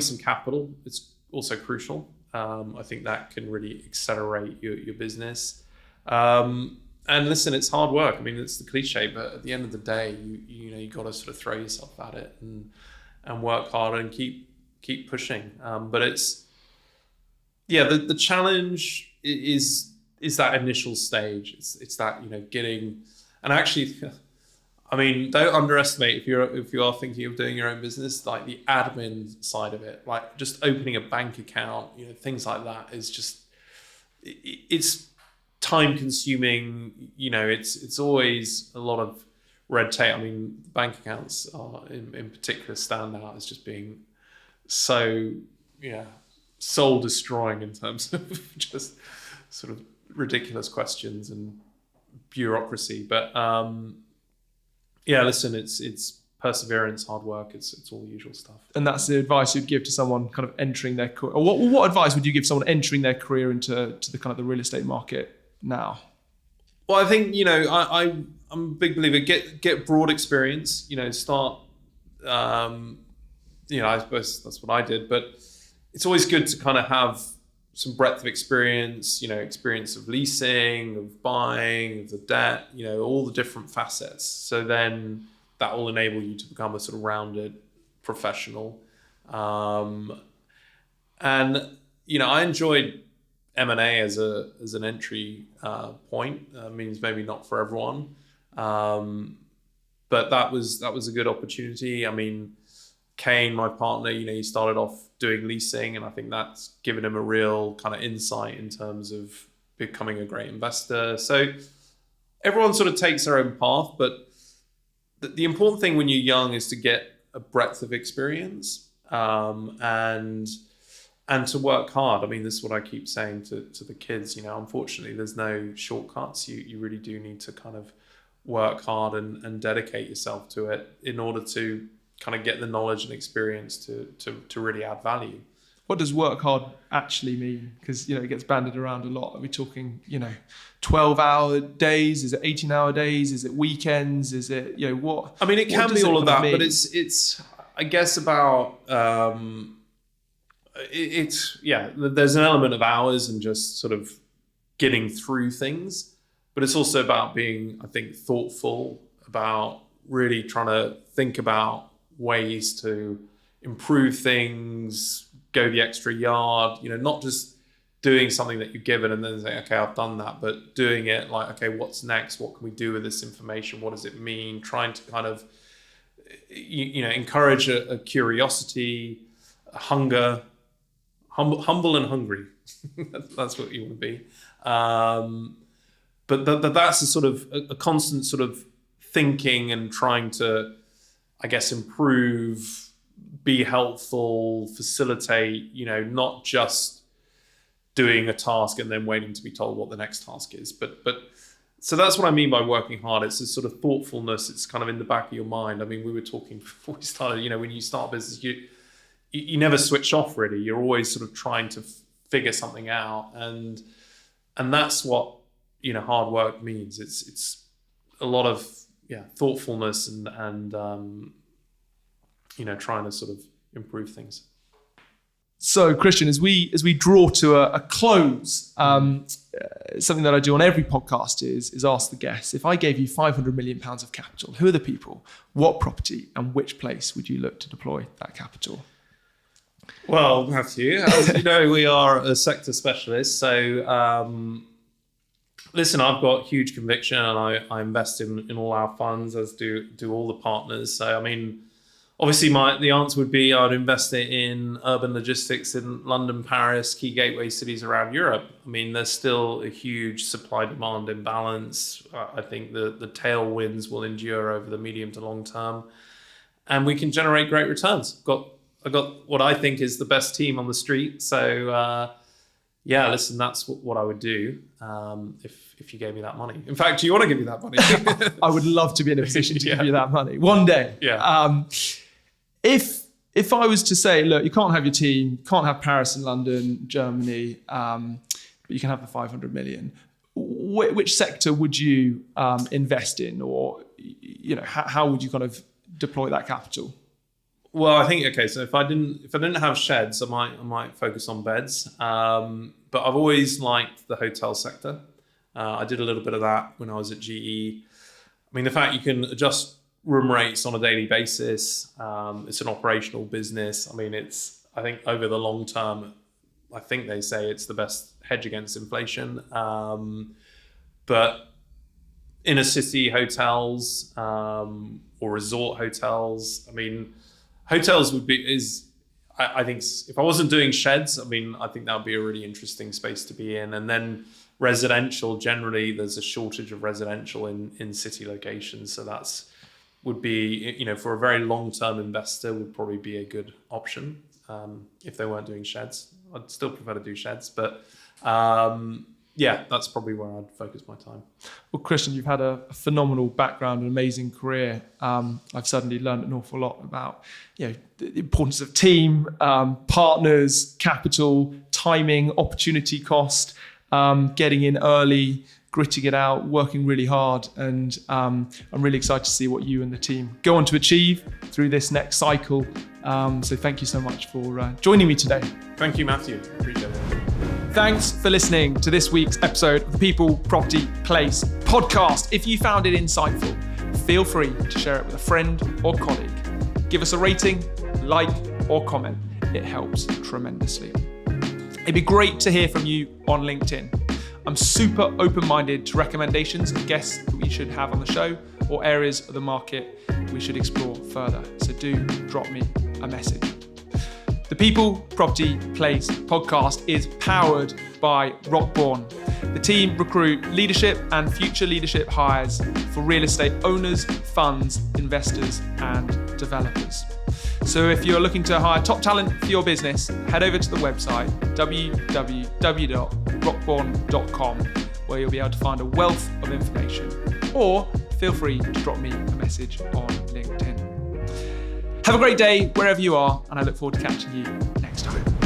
S1: some capital is also crucial. I think that can really accelerate your business. And listen, it's hard work. I mean, it's the cliche, but at the end of the day, you got to sort of throw yourself at it and work hard and keep pushing. But it's the challenge is that initial stage. It's that getting, and actually, I mean, don't underestimate if you are thinking of doing your own business, like the admin side of it, like just opening a bank account, things like that is just, it's time consuming. It's always a lot of red tape. I mean, bank accounts are in particular stand out as just being so, soul destroying in terms of just sort of ridiculous questions and bureaucracy. But, listen, it's perseverance, hard work. It's all the usual stuff. And that's the advice you'd give to someone kind of entering their career. Or what advice would you give someone entering their career into the kind of the real estate market now? Well, I think I'm a big believer. Get broad experience. Start. I suppose that's what I did. But it's always good to kind of have some breadth of experience, experience of leasing, of buying, of the debt, all the different facets. So then that will enable you to become a sort of rounded professional. And I enjoyed M&A as an entry point. Means maybe not for everyone, but that was a good opportunity. I mean, Kane, my partner, he started off doing leasing, and I think that's given him a real kind of insight in terms of becoming a great investor. So everyone sort of takes their own path, but the important thing when you're young is to get a breadth of experience, and to work hard. I mean, this is what I keep saying to the kids. Unfortunately, there's no shortcuts. You really do need to kind of work hard and dedicate yourself to it in order to kind of get the knowledge and experience to really add value.
S2: What does work hard actually mean? Because, it gets bandied around a lot. Are we talking, 12-hour days? Is it 18-hour days? Is it weekends? Is it, what?
S1: I mean, it can be all of that, but it's I guess about, there's an element of hours and just sort of getting through things, but it's also about being, I think, thoughtful about really trying to think about ways to improve things, go the extra yard, not just doing something that you're given and then saying, okay, I've done that, but doing it like, okay, what's next? What can we do with this information? What does it mean? Trying to kind of, encourage a curiosity, a hunger, humble and hungry. That's what you want to be. But that's a sort of a constant sort of thinking and trying to, I guess, improve, be helpful, facilitate, not just doing a task and then waiting to be told what the next task is. But so that's what I mean by working hard. It's this sort of thoughtfulness. It's kind of in the back of your mind. I mean, we were talking before we started, when you start a business, you never switch off really. You're always sort of trying to figure something out. And that's what, hard work means. It's a lot of, thoughtfulness and trying to sort of improve things.
S2: So, Christian, as we draw to a close, something that I do on every podcast is ask the guests, if I gave you £500 million of capital, who are the people, what property, and which place would you look to deploy that capital?
S1: Well, Matthew, as you know, we are a sector specialist. So, listen, I've got huge conviction, and I invest in all our funds, as do all the partners. So, I mean, obviously, the answer would be I'd invest it in urban logistics in London, Paris, key gateway cities around Europe. I mean, there's still a huge supply-demand imbalance. I think the tailwinds will endure over the medium to long term, and we can generate great returns. I've got what I think is the best team on the street. So, listen, that's what I would do if you gave me that money. In fact, do you want to give me that money?
S2: I would love to be in a position to give you that money one day.
S1: Yeah.
S2: If I was to say, look, you can't have your team, you can't have Paris and London, Germany, but you can have the 500 million. Which sector would you invest in, or how would you kind of deploy that capital?
S1: Well, I think so if I didn't have sheds, I might focus on beds. But I've always liked the hotel sector. I did a little bit of that when I was at GE. I mean, the fact you can adjust room rates on a daily basis, it's an operational business. I mean, I think over the long term, I think they say it's the best hedge against inflation. But inner city hotels or resort hotels, I mean, hotels I think if I wasn't doing sheds, I mean, I think that would be a really interesting space to be in. And then residential, generally, there's a shortage of residential in city locations. So would be, for a very long-term investor, would probably be a good option if they weren't doing sheds. I'd still prefer to do sheds, but that's probably where I'd focus my time.
S2: Well, Christian, you've had a phenomenal background, an amazing career. I've suddenly learned an awful lot about the importance of team, partners, capital, timing, opportunity cost, getting in early, gritting it out, working really hard. And I'm really excited to see what you and the team go on to achieve through this next cycle. So thank you so much for joining me today.
S1: Thank you, Matthew. Appreciate it.
S2: Thanks for listening to this week's episode of the People, Property, Place podcast. If you found it insightful, feel free to share it with a friend or colleague. Give us a rating, like, or comment. It helps tremendously. It'd be great to hear from you on LinkedIn. I'm super open-minded to recommendations of guests that we should have on the show or areas of the market we should explore further. So do drop me a message. The People, Property, Place podcast is powered by Rockborn. The team recruit leadership and future leadership hires for real estate owners, funds, investors, and developers. So if you're looking to hire top talent for your business, head over to the website www.rockborn.com, where you'll be able to find a wealth of information, or feel free to drop me a message on LinkedIn. Have a great day wherever you are, and I look forward to catching you next time.